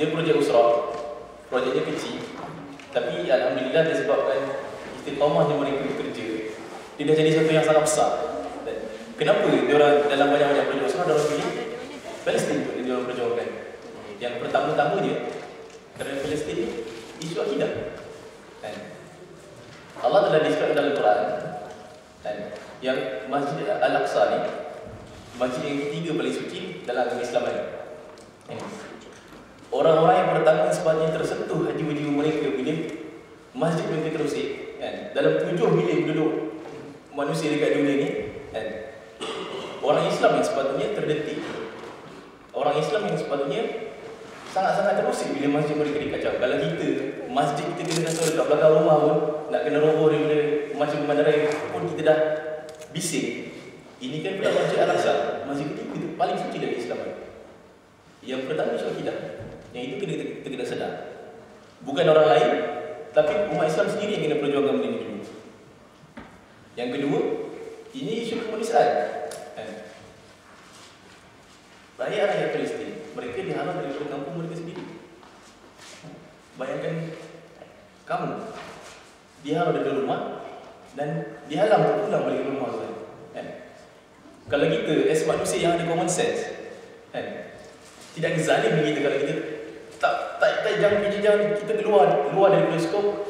dia projek usrah, projeknya kecil, tapi alhamdulillah disebabkan istiqamahnya mereka bekerja, dia dah jadi satu yang sangat besar. Dan kenapa dia orang dalam banyak-banyak projek usrah dia orang pilih Palestin untuk dia orang perjuangkan? Yang pertama-tamanya kerana Palestin ni isu akidah. Kan? Allah telah disebut dalam Quran, kan? Yang Masjid Al-Aqsa ni masjid yang ketiga paling suci dalam agama Islam ni. Orang-orang yang pertama sepatutnya tersentuh hati-hati mereka bila masjid mereka terusik, kan? Dalam 7 bilion penduduk manusia dekat dunia ni, kan? Orang Islam yang sepatutnya terdetik, orang Islam yang sepatutnya sangat-sangat terusik bila masjid mereka dikacau. Kalau kita, masjid kita kena kacau dekat belakang rumah pun, nak kena roboh daripada masjid pemandaran pun kita dah bising. Ini kan bukan Masjid Al-Aqsa, masjid ketiga itu paling suci dari Islam. Yang pertama isu akidah, yang itu kita kena sedar. Bukan orang lain, tapi umat Islam sendiri yang kena perjuangkan benda ini dulu. Yang kedua, ini isu kemanusiaan. Rakyat-rakyat Palestin, mereka dihalang dari kampung mereka sendiri. Bayangkan kamu dihalang dari rumah dan dihalang untuk pulang balik ke rumah. Kalau kita as manusia yang ada common sense, tidak zalim kita kalau kita jangan kita keluar dari skop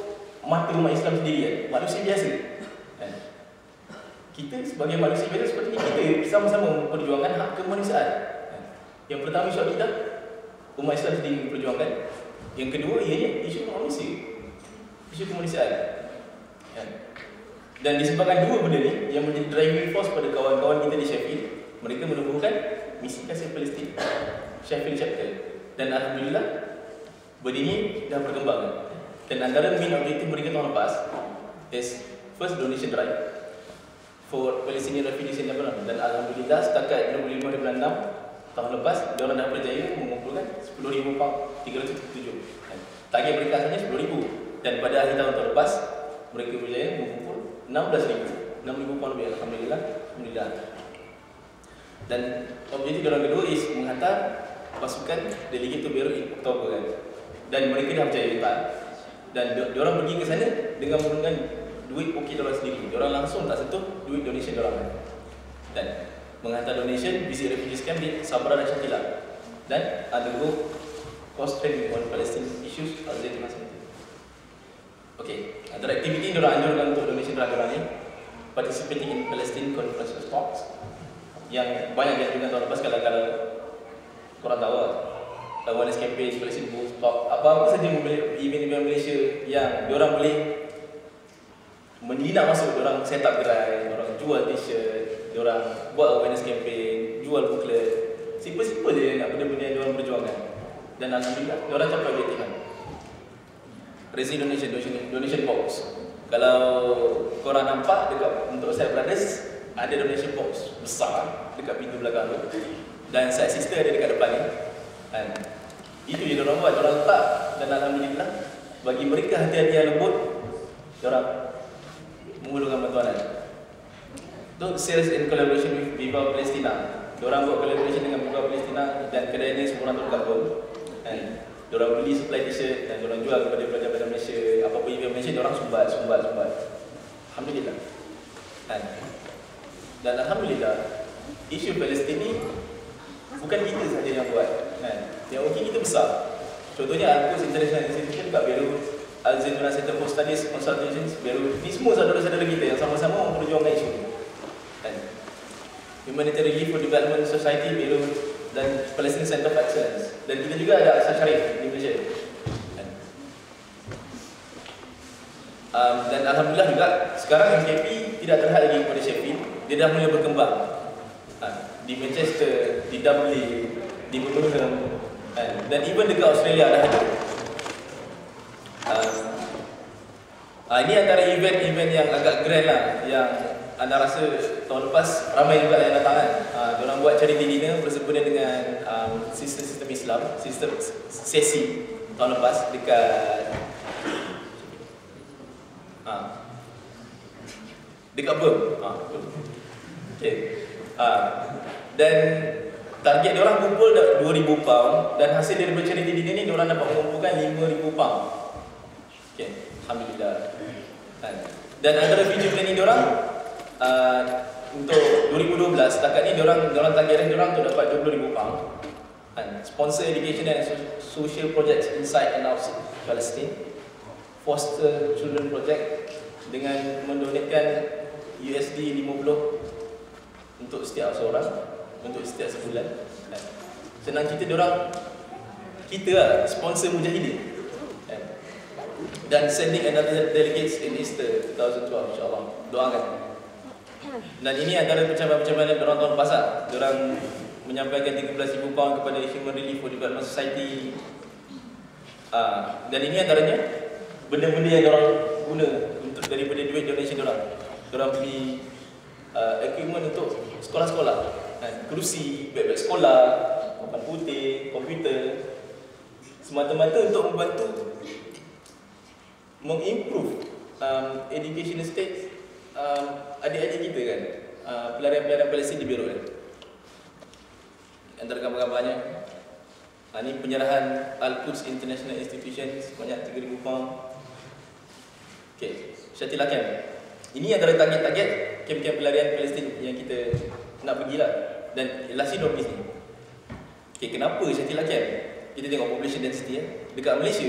mata umat Islam sendiri, manusia biasa. Kita sebagai manusia biasa seperti ini, kita sama-sama memperjuangkan hak kemanusiaan. Yang pertama isu akidah, umat Islam sendiri memperjuangkan. Yang kedua ianya isu manusia, isu kemanusiaan. Dan disebabkan dua benda ni yang menjadi driving force pada kawan-kawan kita di Sheffield, mereka menemukan misi kasih Palestin, Sheffield Chapter. Dan alhamdulillah benda ni dah berkembang. Dan antara main objektif mereka tahun lepas is first donation drive for Palestinian refugees in Lebanon. Dan alhamdulillah setakat 25 bulan 6 tahun lepas, diorang dah berjaya mengumpulkan $10,000 307. Target mereka asalnya 10,000. Dan pada akhir tahun lepas, mereka berjaya mengumpul 16,000 pound lebih. Alhamdulillah. Dan objektif diorang kedua is menghantar pasukan delegate to Beirut in Oktober, kan? Dan mereka dah berjaya letak. Dan diorang pergi ke sana dengan menggunakan duit poket diorang sendiri. Diorang langsung tak sentuh duit donation diorang. Dan menghantar donation visit refugees camp di Sabra dan Shatila dan undergo cost training on Palestine issues as they translate. Okey, antara aktiviti yang diorang anjurkan untuk donation diorang ni participating in Palestine conference talks yang banyak dianjurkan tahun lepas. Kalau korang tahu awareness campaign, Palestine Booth Talk, apa-apa saja event-event Malaysia yang diorang boleh menyelinap masuk, diorang set up gerai, diorang jual t-shirt, diorang buat awareness campaign, jual booklet. Simple-simple je nak benda-benda yang diorang berjuangkan. Dan alhamdulillah, diorang capai objektif. Raising donation box. Kalau korang nampak dekat untuk Side Brothers, ada donation box besar dekat pintu belakang tu. Dan Side Sister ada dekat depan ni. Dan itu je diorang buat, diorang letak. Dan alhamdulillah, bagi mereka hati-hati yang lembut, diorang menghulurkan bantuan. Untuk sales in collaboration with Viva Palestina, diorang buat collaboration dengan Viva Palestina dan kedainya semua orang tergabung. Diorang beli supply t-shirt dan diorang jual kepada pelajar-pelajar Malaysia. Apa-apa event Malaysia, diorang sumbat. Alhamdulillah. Dan alhamdulillah, isu Palestin ni bukan kita saja yang buat. Yang okey kita besar. Contohnya Al-Quds International Institution kat Beirut, Al-Zaituna Center for Studies Consultations Beirut. Ni semua saudara-saudara kita yang sama-sama memperjuangkan isu ni. Humanitarian Relief for Development Society Beirut dan Palestine Center of Excellence. Dan kita juga ada Asal Sharif di Malaysia. Dan alhamdulillah juga sekarang MKP tidak terhad lagi kepada Sheffield. Dia dah mula berkembang. Di Manchester, di Dublin, di Birmingham, dan even dekat Australia dah ada. Ini antara event-event yang agak grand lah, yang anda rasa tahun lepas ramai juga yang datang kan. Diorang buat charity dinner bersempena dengan sistem Islam, sistem sesi tahun lepas dekat dekat Perth. Okay. Dan Target diorang kumpul 2,000 pound dan hasil daripada charity dinner ni diorang dapat mengumpulkan 5,000 pound. Okay, alhamdulillah. Dan antara future planning diorang untuk 2012 setakat ni diorang target diorang untuk dapat 20,000 pound. Sponsor education and social projects inside and outside Palestine. Foster children project dengan mendonatkan USD 50 untuk setiap seorang, untuk setiap sebulan. Senang cerita diorang, kita lah sponsor Mujahidin. Dan sending another delegates in Easter 2012 insyaAllah. Doakan. Dan ini antara pencapaian-pencapaian diorang tahun pasal. Diorang menyampaikan 13,000 pound kepada Human Relief for Development Society. Dan ini antaranya benda-benda yang diorang guna untuk daripada duit donation diorang. Diorang beli equipment untuk sekolah-sekolah. Kerusi, beg-beg sekolah, papan putih, komputer. Semata-mata untuk membantu mengimprove education state adik-adik kita kan, pelarian-pelarian Palestin di Beirut kan. Antara gambar-gambarnya, ini penyerahan Al-Quds International Institution sebanyak 3,000 pound. Okay, Shatila Camp. Ini antara target-target kamp-kamp pelarian Palestin yang kita nak pergilah. Dan last year 12 ni. Okay, kenapa Shatila Camp? Kita tengok population density ya. Dekat Malaysia,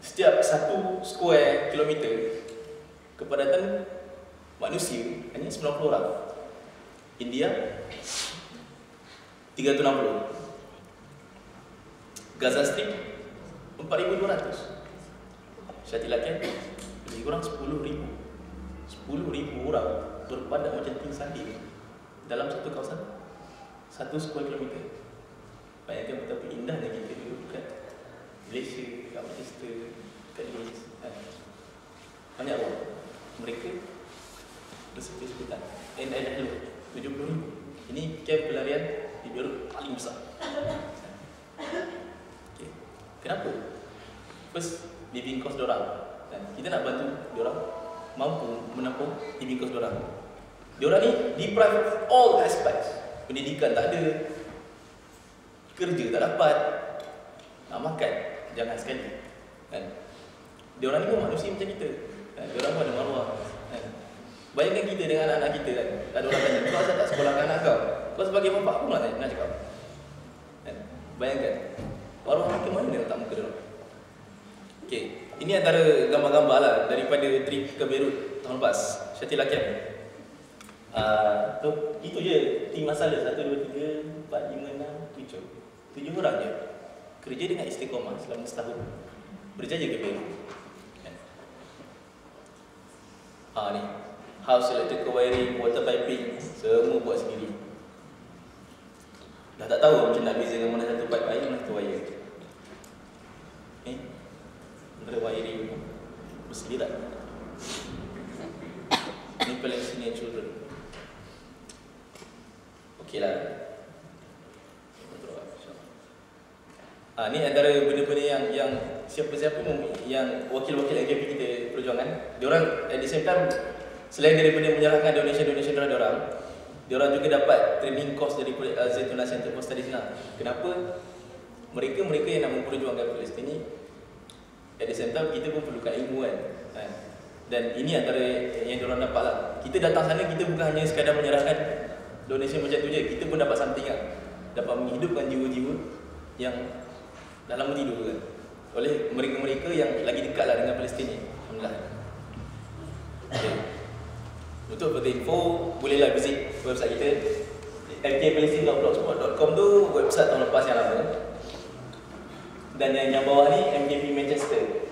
setiap 1 square kilometer kepadatan manusia hanya 90 orang. India 360. Gaza Strip 4,200. Shatila Camp lebih kurang 10,000. 10,000 orang berpadat macam ting sanding dalam satu kawasan 1 square kilometer. Bayangkan betapa indahnya kita dulu kat Malaysia, kat Manchester, kat Leeds. Banyak orang. Mereka bersekutu-sekutan. And dah lalu 70,000. Ini kamp pelarian di Beirut paling besar. Okay. Kenapa? First, living cost diorang. Kita nak bantu diorang mampu menampung living cost diorang. Diorang ni deprived of all aspects. Pendidikan tak ada, kerja tak dapat, nak makan jangan sekali kan. Diorang ni pun manusia macam kita kan? Diorang pun ada maruah kan? Bayangkan kita dengan anak-anak kita kan. Ada orang tanya, kau asal tak sekolahkan anak kau? Kau sebagai bapa aku nak cakap kan? Bayangkan maruah kita mana dia letak muka diorang. Okay, ini antara gambar-gambar lah daripada trip ke Beirut tahun lepas, Shatila Camp. Itu je tim masalah 1, 2, 3, 4, 5, 6, 7 orang je kerja dengan istiqomah selama setahun, berjaya ke Beirut. Ni house electrical wiring, water piping, semua buat sendiri. Dah tak tahu macam nak beza dengan mana satu pipe air, mana satu wire. Antara wiring berselirat. Ni Palestinian children. Okey lah. Ni antara benda-benda yang siapa-siapa yang wakil-wakil AKP kita perjuangan. Diorang at the same time, selain daripada menyerahkan donation-donation diorang juga dapat training course daripada Al-Zaituna Center for Studies Islam. Kenapa? Mereka yang nak memperjuangkan Palestin ni, at the same time kita pun perlukan ilmu kan. Dan ini antara yang diorang dapat lah. Kita datang sana, kita bukan hanya sekadar menyerahkan donation macam tu je, kita pun dapat something kan. Dapat menghidupkan jiwa-jiwa yang dah lama tidur kan, oleh mereka-mereka yang lagi dekat lah dengan Palestin ni. Alhamdulillah. Okay. Untuk further info, bolehlah visit website kita mkpalestine.blogspot.com tu, website tahun lepas yang lama. Dan yang bawah ni MKP Manchester.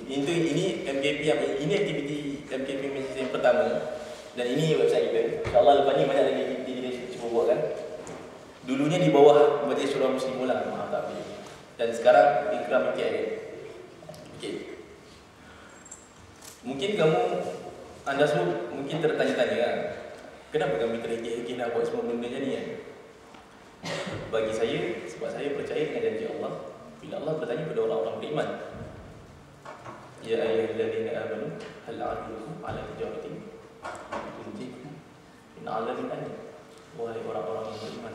Ini MKP ini aktiviti MKP Manchester yang pertama. Dan ini website kita. InsyaAllah lepas ni banyak lagi aktiviti kita cuba buat kan. Dulunya di bawah Majlis Syura Muslimun lah, maaf tak pilih. Dan sekarang Ikram MKI. Okay. Mungkin anda semua mungkin tertanya-tanya kan, kenapa kami terhegeh-hegeh nak buat semua benda macam ni kan? Bagi saya, sebab saya percaya dengan janji Allah. Bila Allah bertanya pada orang-orang beriman, ya ayyuhallazina amanu hal a'adlukum ala tijaratin tunjikum min 'adabin alim. Wahai orang-orang yang beriman,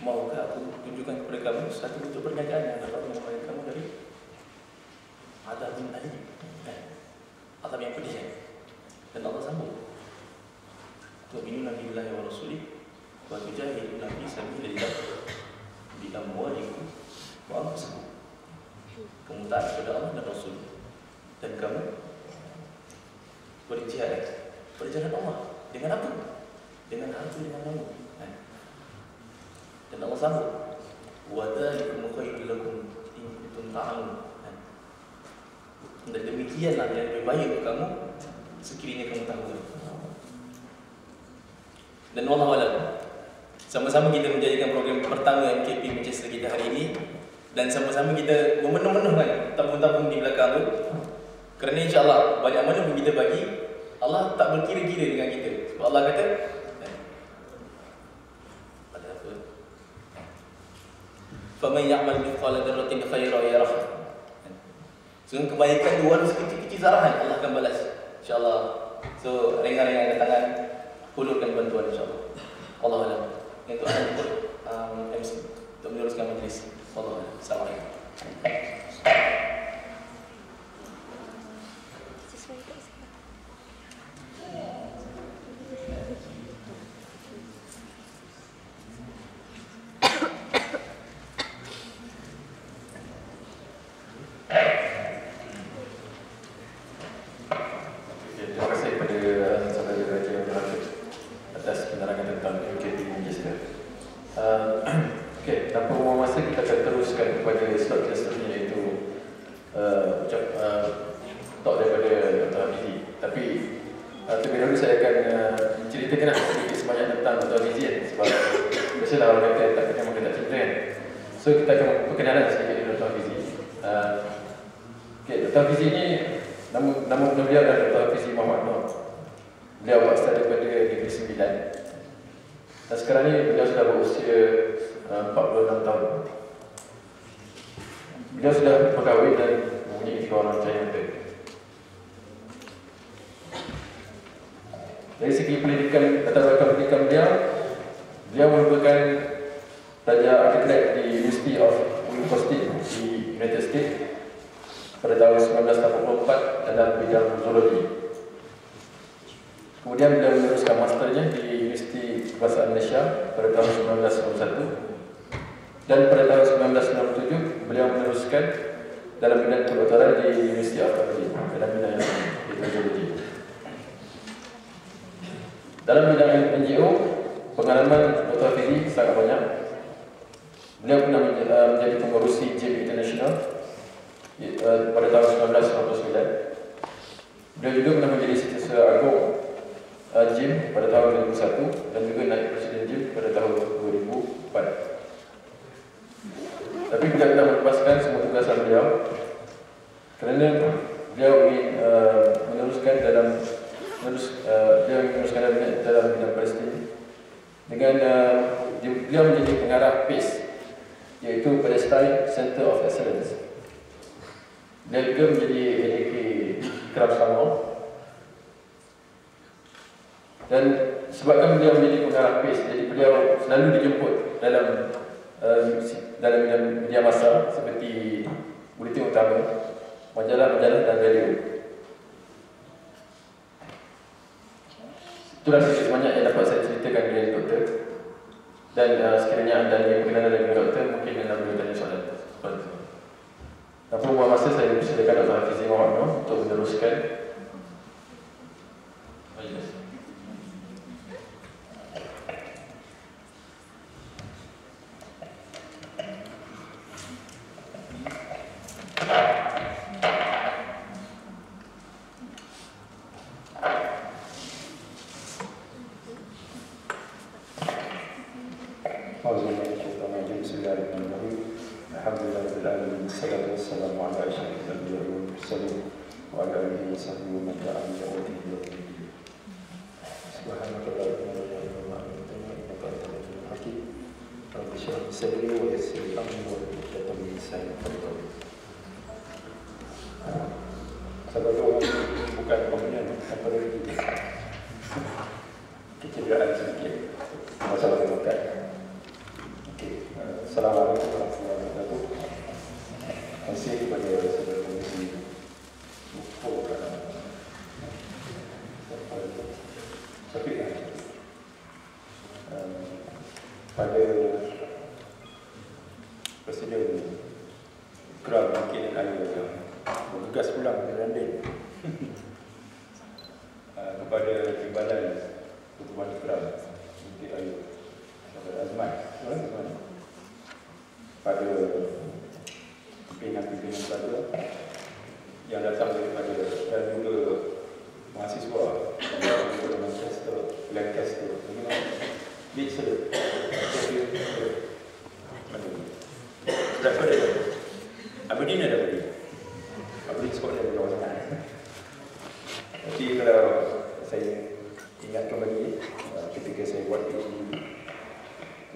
maukah aku tunjukkan kepada kamu satu bentuk perniagaan yang dapat menyelamatkan kamu dari azabun alim, azab yang pedih. Dan Allah sambung, tu'minuna billahi wa rasulih wa tujahiduna fi sabilillah bi amwalikum wa anfusikum. Kamu taat kepada Allah dan Rasul, dan kamu berjihad berjalan Allah dengan apa? Dengan harta, dengan kamu. Dan Allah sambung, wa dzalikum khairul lakum in kuntum ta'lamun. Dan demikianlah yang lebih baik untuk kamu sekiranya kamu tahu. Dan wallahu a'lam. Sama-sama kita menjadikan program pertama MKP Manchester kita hari ini, dan sama-sama kita memenuh-menuhkan tabung-tabung di belakang tu. Kerana insya-Allah banyak mana pun kita bagi, Allah tak berkira-kira dengan kita. Sebab Allah kata, ada apa? Faman ya'mal mithqala dzarratin khairan yarah. Sehingga kebaikan dua sekecil-kecil zarahan Allah akan balas, insya-Allah. So ringan-ringan tangan, hulurkan bantuan insya-Allah. Allah a'lam. Itu akan ikut MC untuk meneruskan majlis. Allah a'lam. Assalamualaikum. Dari segi pendidikan, latar belakang pendidikan beliau merupakan pelajar arkitek di University of Wisconsin di United States pada tahun 1984 dalam bidang zoologi. Kemudian beliau meneruskan masternya di Universiti Kebahasaan Malaysia pada tahun 1991, dan pada tahun 1997 beliau meneruskan dalam bidang kedoktoran di University of Cambridge dalam bidang zoologi. Dalam bidang NGO, pengalaman Dr. Fizi sangat banyak. Beliau pernah menjadi pengurusi JIM International pada tahun 1999. Beliau juga pernah menjadi Setiausaha Agung JIM pada tahun 2001 dan juga naik Presiden JIM pada tahun 2004. Tapi beliau telah melepaskan semua tugasan beliau kerana beliau ingin meneruskan dalam bidang Palestin dengan beliau menjadi pengarah PACE, iaitu Palestine Center of Excellence. Beliau juga menjadi HDK Ikram Selangor, dan sebabkan beliau menjadi pengarah PACE, jadi beliau selalu dijemput dalam media massa seperti Buletin Utama, majalah-majalah dan radio. Itulah sedikit banyak yang dapat saya ceritakan dari doktor. Dan sekiranya anda ingin berkenalan dengan doktor, mungkin anda boleh tanya soalan. Tanpa buang masa, saya persilakan Dr. Hafizi Muhammad untuk meneruskan majlis. Kecederaan sedikit masalah demokrat. Okey. kasih kepada Saudara Komisi Buku pada Presiden Ikram mungkin ada yang bergegas pulang ke London kepada Timbalan Pertubuhan Ikram mungkin ada Saudara Azman pada pimpinan-pimpinan sahaja yang datang daripada dan juga mahasiswa dari Manchester, Lancaster, Leeds, Aberdeen ada Aberdeen Scotland di kawasan sana. Jadi kalau saya ingat kembali ketika saya buat PhD,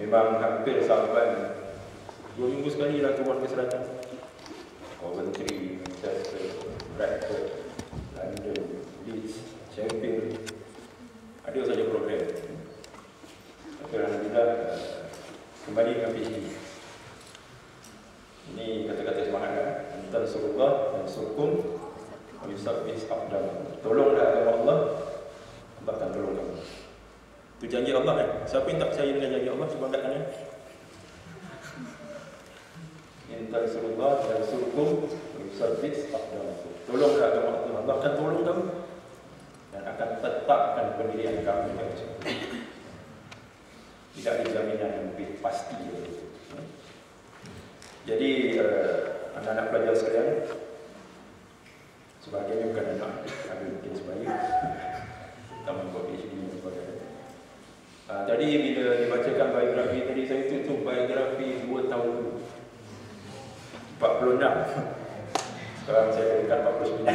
memang hampir sampai 2 minggu sekali lah keluar ke selatan. Coventry, Manchester, Bradford, London, Leeds, Sheffield, ada saja program. Tapi alhamdulillah kembali dengan PhD. Ini kata-kata semangat kan? Antara Rasulullah dan Sukum Yusabis Abdam. Tolonglah agama Allah, Allah akan tolong kamu. Itu janji Allah kan? Siapa yang tak percaya dengan janji Allah, cuba angkat tangan. Antara Rasulullah dan Sukum Yusabis Abdam. Tolonglah agama Allah, Allah akan tolong kamu dan akan tetapkan pendirian kamu. Tidak ada jaminan yang lebih pasti. Jadi anak-anak pelajar sekalian, sebahagiannya bukan anak, ada mungkin sebaya taman buat PhD dan sebagainya. Tadi bila dibacakan biografi tadi, saya tutup biografi 2 tahun dulu, 46. Sekarang saya dekat 49.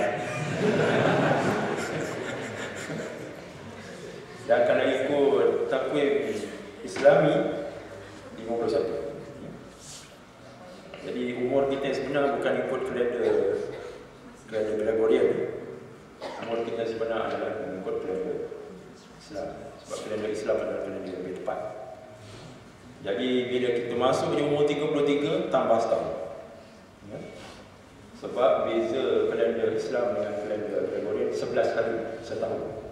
Dan kalau ikut takwim Islami 51. Jadi umur kita sebenar bukan ikut kalender Gregorian. Umur kita sebenar adalah mengikut kalender Islam. Sebab kalender Islam adalah kalender yang lebih tepat. Jadi bila kita masuk di umur 33, tambah setahun. Ya? Sebab beza kalender Islam dengan kalender Gregorian 11 hari setahun.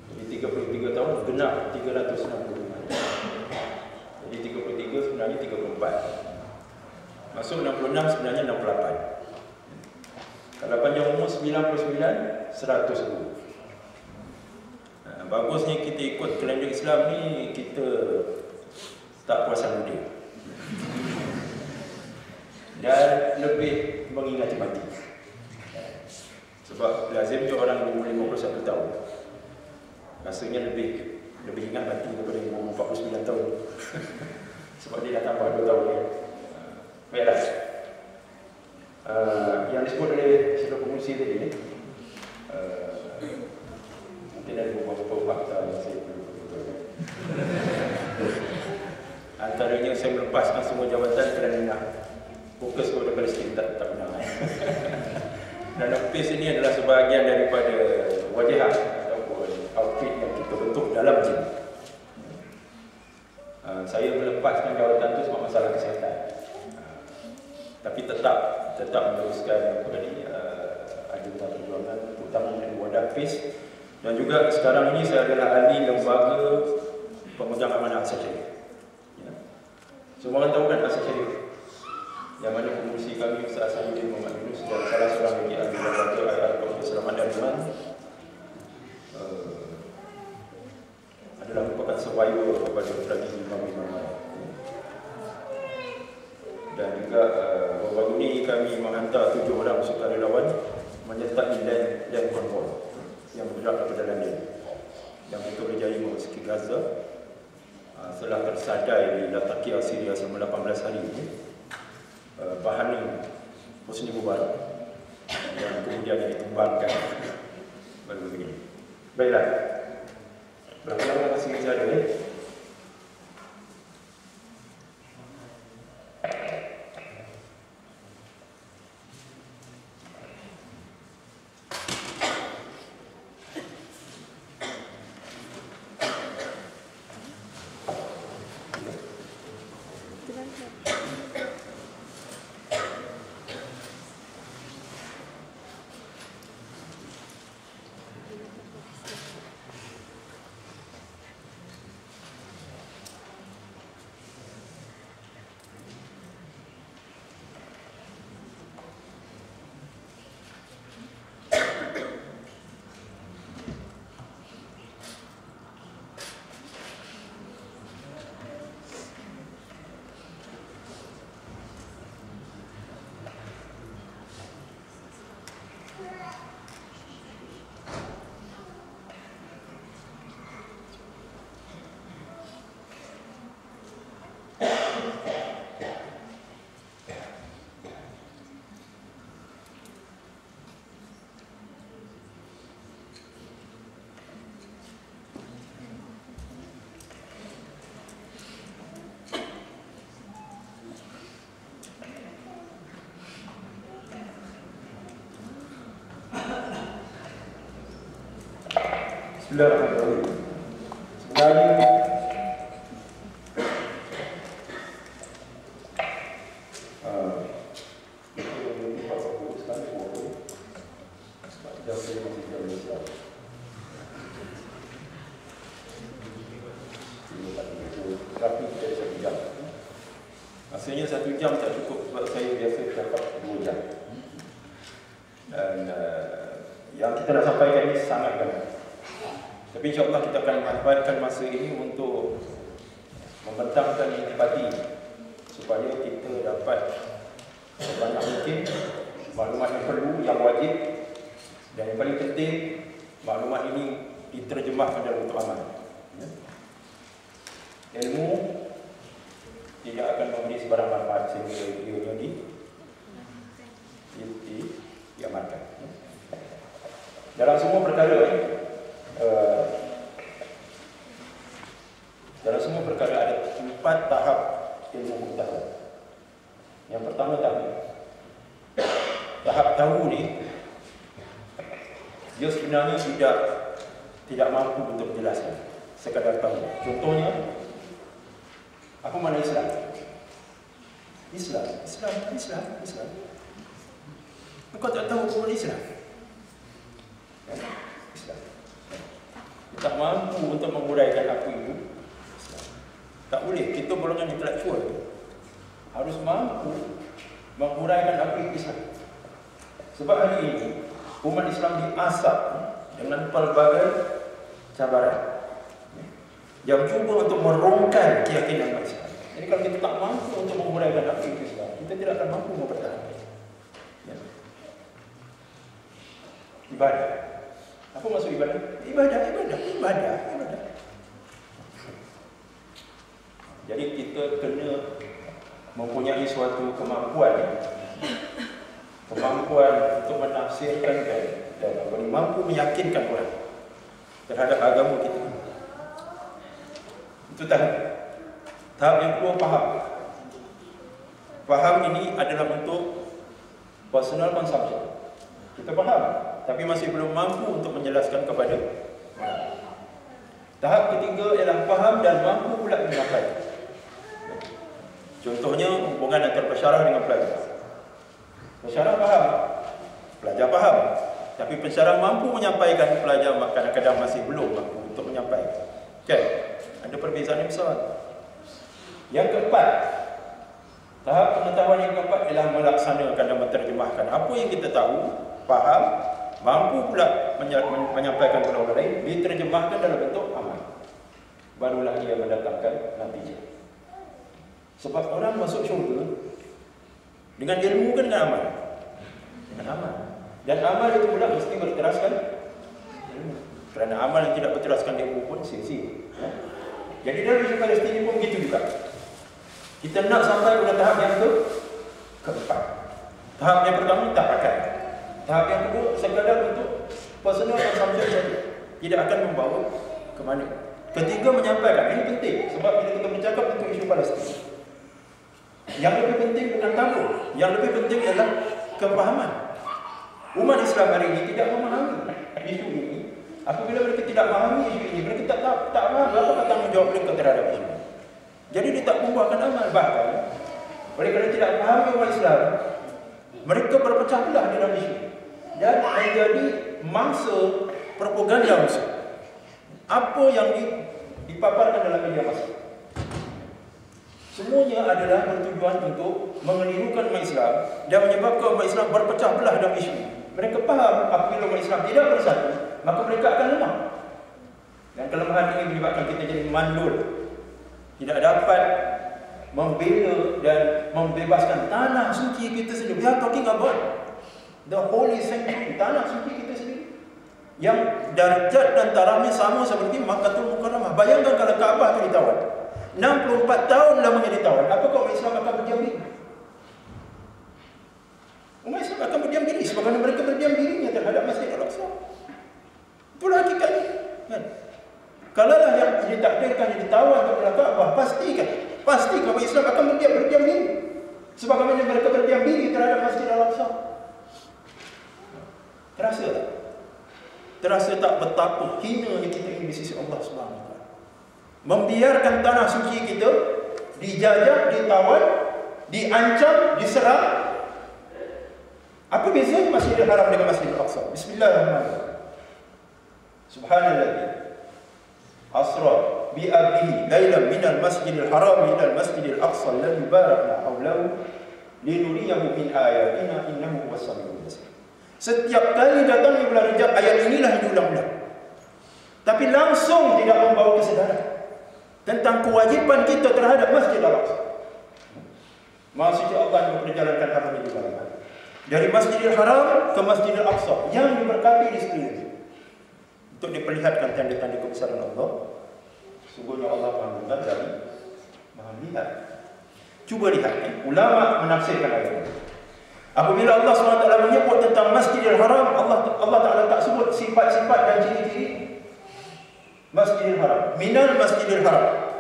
Jadi 33 tahun genap 365. Jadi 33 sebenarnya 34. Masuk 66 sebenarnya 68. Kalau panjang umur 99, 100 dulu. Bagusnya kita ikut kalender Islam ni, kita tak puasan muda. Dan lebih mengingati mati. Sebab lazimnya orang umur 51 tahun rasanya lebih ingat mati daripada umur 49 tahun. Sebab dia dah tambah 2 tahun ni. Baiklah, yang disebut oleh Saudara Pengurusi tadi, mungkin ada beberapa fakta yang saya perlu betulkan. Antaranya saya melepaskan semua jabatan kerana nak fokus kepada Palestin, tak benar. Dan ofis ini adalah sebahagian daripada wajah ataupun outfit yang kita bentuk dalam gym. Saya melepaskan jawatan itu sebab masalah kesihatan. Tapi tetap meneruskan ajudan perjuangan, terutama di wadah PIS. Dan juga sekarang ini saya adalah ahli lembaga pemegang amanah asas syariah. Ya. Semua orang tahu kan asas syariah? Yang mana pengurusi kami Ustaz Sayyidin Muhammad Yunus dan salah seorang lagi ahli lembaga Al-Qur'an Selamat dan Iman adalah merupakan survivor kepada tragedi Imam. Dan juga baru-baru ini kami menghantar 7 orang sukarelawan menyertai land convoy yang bergerak daripada London yang mereka berjaya memasuki Gaza setelah tersadai di Latakia, Syria selama 18 hari ini. Bahani Husni Mubarak yang kemudian ditumbangkan baru begini. Baiklah, berapa lama masih bisa ada Bismillahirrahmanirrahim. Sebenarnya Maksudnya 1 jam tak cukup sebab saya biasa dapat 2 jam. Dan yang kita nak sampaikan ini sangat banyak. Tapi insyaAllah kita akan manfaatkan masa ini untuk membentangkan intipati supaya kita dapat sebanyak mungkin maklumat yang perlu, yang wajib, dan yang paling penting maklumat ini diterjemahkan dalam bentuk amal. Ilmu tidak akan memberi sebarang manfaat sehingga ianya diamalkan. Dalam semua perkara, ada 4 tahap ilmu pengetahuan. Yang pertama tahap tahu ni, dia sebenarnya tidak mampu untuk menjelaskan, sekadar tahu. Contohnya, apa makna Islam? Islam. Engkau tak tahu apa makna Islam? Islam. Kita tak mampu untuk menguraikan apa itu Islam. Tak boleh. Kita golongan intelektual harus mampu menguraikan apa itu Islam. Sebab hari ini umat Islam diasap dengan pelbagai cabaran yang cuba untuk merongkai keyakinan umat Islam. Jadi kalau kita tak mampu untuk menguraikan apa itu Islam, kita tidak akan mampu mempertahankan. Ya. Ibadah. Apa maksud ibadah? Ibadah. Jadi kita kena mempunyai suatu kemampuan untuk menafsirkan dan mampu meyakinkan orang terhadap agama kita. Itu tahap yang kedua, faham ini adalah bentuk personal consumption. Kita faham, tapi masih belum mampu untuk menjelaskan kepada orang. Tahap ketiga ialah faham dan mampu pula menyampaikan. Contohnya hubungan antara pensyarah dengan pelajar. Pensyarah faham, pelajar faham, tapi pensyarah mampu menyampaikan, pelajar kadang-kadang masih belum mampu untuk menyampaikan. Okay. Ada perbezaan yang besar. Yang keempat, tahap pengetahuan yang keempat ialah melaksanakan dan menterjemahkan apa yang kita tahu, faham, mampu pula menyampaikan kepada orang lain, diterjemahkan dalam bentuk amal. Barulah ia mendatangkan natijah. Sebab orang masuk syurga dengan ilmu kan dengan amal. Dengan amal. Dan amal itu pula mesti berteraskan ilmu. Kerana amal yang tidak berteraskan ilmu pun sia-sia. Jadi dalam isu Palestin pun begitu juga. Kita nak sampai pada tahap yang keempat. Tahap yang pertama tak akan. Tahap yang kedua sekadar untuk personal consumption saja. Tidak akan membawa ke mana. Ketiga, menyampaikan. Ini penting sebab bila kita bercakap tentang isu Palestin, yang lebih penting bukan tahu. Yang lebih penting adalah kefahaman. Umat Islam hari ini tidak memahami isu ini. Apabila mereka tidak memahami isu ini, mereka tak faham apa tanggungjawab mereka terhadap isu ini. Jadi dia tak membuahkan amal. Bahkan oleh kerana tidak memahami umat Islam, mereka berpecah belah dalam isu ini dan menjadi mangsa propaganda musuh. Apa yang dipaparkan dalam media massa, semuanya adalah bertujuan untuk mengelirukan umat Islam dan menyebabkan umat Islam berpecah belah dalam isu ini. Mereka faham apabila umat Islam tidak bersatu, maka mereka akan lemah. Dan kelemahan ini menyebabkan kita jadi mandul, tidak dapat membela dan membebaskan tanah suci kita sendiri. We are talking about the holy sanctuary, tanah suci kita sendiri, yang darjat dan tarafnya sama seperti Makkahul Mukarramah. Bayangkan kalau Kaabah itu ditawan, 64 tahun lamanya ditawan. Apakah umat Islam akan berdiam diri? Umat Islam akan berdiam diri sebagaimana mereka berdiam dirinya terhadap Masjid Al-Aqsa. Itulah hakikatnya. Kan? Kalaulah yang ditakdirkan yang ditawan kepada Kaabah, pastikan umat Islam akan berdiam diri sebagaimana mereka berdiam diri terhadap Masjid Al-Aqsa. Terasa tak? Terasa tak betapa hinanya kita ini di sisi Allah Subhanahu Wa Taala. Membiarkan tanah suci kita dijajah, ditawan, diancam, diserang. Apa bezanya Masjidil Haram dengan Masjidil Aqsa? Bismillahirrahmanirrahim. Subhanallah. Asra bi abdihi lailan minal Masjidil Haram ila Masjidil Aqsa alladhi barakna hawlahu linuriyahu min ayatina innahu huwas samiul basir. Setiap kali datang di bulan Rajab, ayat inilah yang diulang-ulang. Tapi langsung tidak membawa kesedaran tentang kewajiban kita terhadap Masjid Al-Aqsa. Maksudnya Allah yang memperjalankan haram ini dari Masjidil Haram ke Masjidil Aqsa yang diberkati di sekeliling, untuk diperlihatkan tanda-tanda kebesaran Allah. Sungguhnya Allah Maha melihat dari Maha lihat. Cuba lihat, ulama menafsirkan ayat ini. Apabila Allah SWT menyebut tentang Masjidil Haram, Allah Ta'ala tak sebut sifat-sifat dan ciri-ciri Masjidil Haram. Minal Masjidil Haram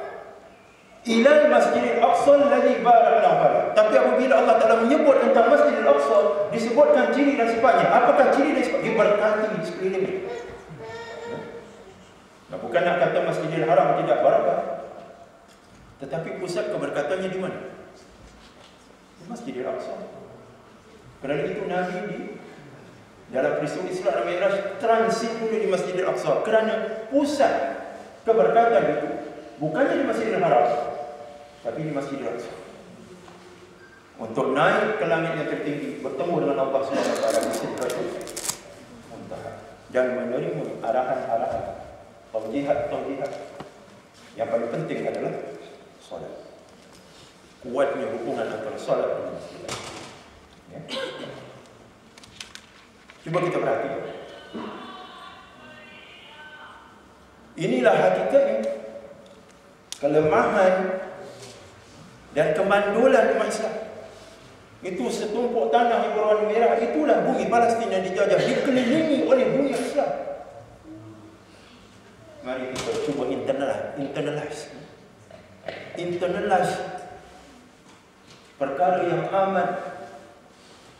ilal Masjidil Aqsa alladhi barakna hawlahu. Tapi apabila Allah Ta'ala menyebut tentang Masjidil Aqsa, disebutkan ciri dan sifatnya. Apakah ciri dan sifat? Diberkati di sekelilingnya. Nah, bukan nak kata Masjidil Haram tidak barakah, tetapi pusat keberkatannya di mana? Di Masjidil Aqsa. Kerana itu Nabi di dalam peristiwa Isra dan Mi'raj transit dulu di Masjidil Aqsa, kerana pusat keberkatan itu bukannya di Masjidil Haram, tapi di Masjidil Aqsa. Untuk naik ke langit yang tertinggi, bertemu dengan Allah SWT di Sidratul Muntaha, dan menerima arahan-arahan, taujihat. Yang paling penting adalah solat. Kuatnya hubungan antara solat dan Masjid. Ya. Cuba kita perhatikan. Inilah hakikatnya kelemahan dan kemandulan umat Islam. Itu setumpuk tanah yang berwarna merah, itulah bumi Palestin yang dijajah, dikelilingi oleh bumi Islam. Mari kita cuba internalize perkara yang amat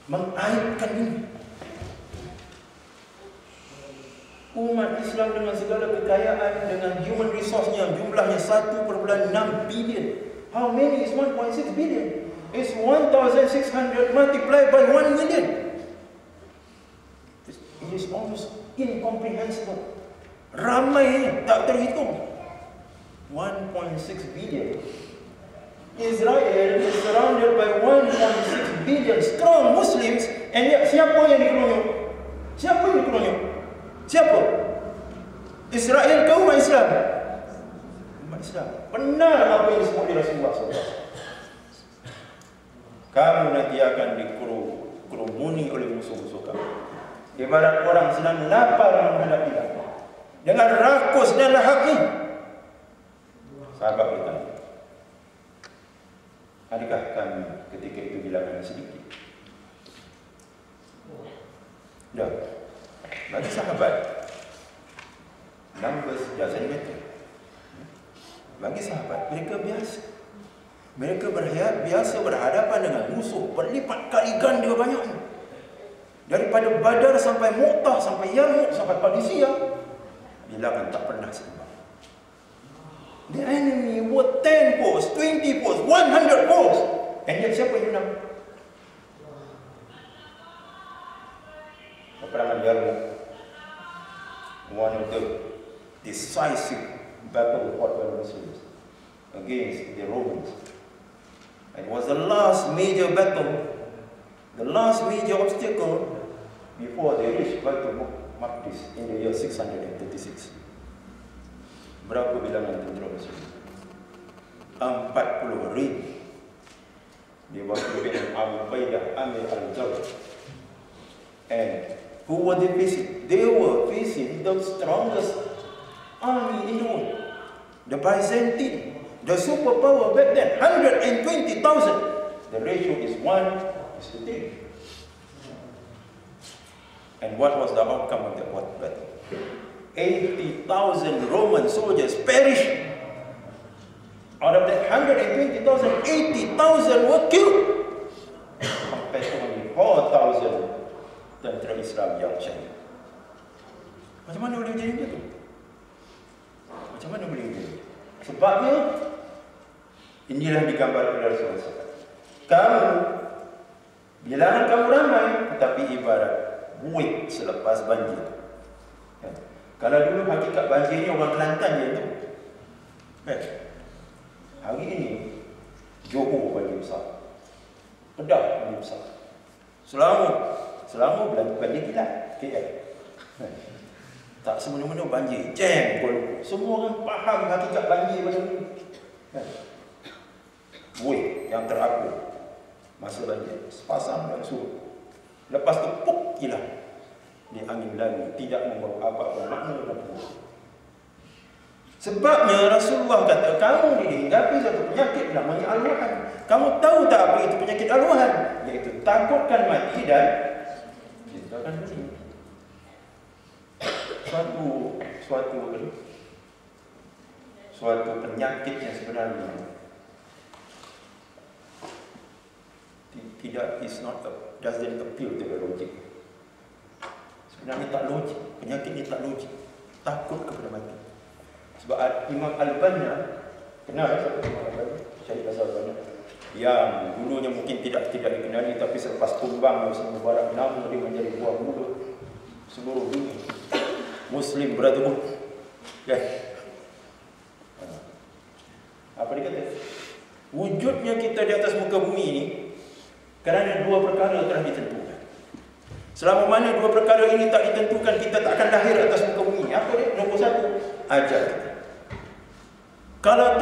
mengaibkan ini. Umat Islam dengan segala kekayaan, dengan human resource-nya, jumlahnya 1.6 billion. How many is 1.6 billion? It's 1,600 multiplied by 1 million. It is almost incomprehensible. Ramai tak terhitung. 1.6 billion. Israel is surrounded by 1.6 billion strong Muslims, and yet siapa yang dikeroyok? Siapa? Israel ke umat Islam? Umat Islam. Benar apa yang disebut oleh Rasulullah SAW. Kamu nanti akan dikerumuni oleh musuh-musuh kamu. Ibarat orang sedang lapar menghadapi lapar, dengan rakus dan lahap ini. Sahabat bertanya, adakah kami ketika itu bilangan sedikit? Dah. Bagi sahabat, numbers doesn't matter. Bagi sahabat, mereka biasa. Mereka biasa berhadapan dengan musuh berlipat kali ganda banyaknya. Daripada Badar sampai Mu'tah, sampai Yarmouk, sampai Qadisiyah, bilangan tak pernah seimbang. The enemy were 10 posts, 20 posts, 100 posts. And yet siapa yang menang? Peperangan Yarmouk, one of the decisive battle fought by the Muslims against the Romans. It was the last major battle, the last major obstacle before they reached Baitul Maqdis in the year 636. Berapa bilangan tentera Muslim? 40,000. Dia berkaitan Abu Ubaidah Amir al-Jarrah. And who were they facing? They were facing the strongest army in the world, the Byzantine, the superpower back then, 120,000. The ratio is 1:10. And what was the outcome of that battle? 80,000 Roman soldiers perished. Out of that 120,000, 80,000 were killed, compared to only 4,000 tentera Islam yang syahid. Macam mana boleh jadi macam tu? Macam mana boleh jadi? Sebabnya inilah digambar oleh Rasulullah SAW. Kamu, bilangan kamu ramai, tetapi ibarat buih selepas banjir. Ya. Kalau dulu hakikat banjir ni orang Kelantan je tu. Hari ini Johor banjir besar, Kedah banjir besar, Selangor banjir kilat, KL. Tak semena-mena banjir, jam Kuala Lumpur. Semua orang faham hakikat banjir pada ni. Buih yang terakur masa banjir, sepasang dan surut. Lepas tu puk hilang di angin lalu, tidak membawa apa-apa makna dan penuh. Sebabnya Rasulullah kata, kamu dihinggapi satu penyakit namanya al-wahan. Kamu tahu tak apa itu penyakit al-wahan? Iaitu takutkan mati dan cintakan mati. Suatu penyakit yang sebenarnya doesn't appeal to the logic. Sebenarnya tak logik. Penyakit ini tak logik. Takut kepada mati. Sebab Imam Al-Banna, kenal satu Imam Al-Banna, Syahid Al-Banna, yang dulunya mungkin tidak dikenali, tapi selepas tumbang Muslim Mubarak, nama dia menjadi buah mulut seluruh dunia. Muslim Brotherhood. Apa dia kata? Wujudnya kita di atas muka bumi ini kerana dua perkara telah ditentukan. Selama mana dua perkara ini tak ditentukan, kita tak akan lahir atas muka bumi. Apa dia? Nombor satu, ajal kita. Kalau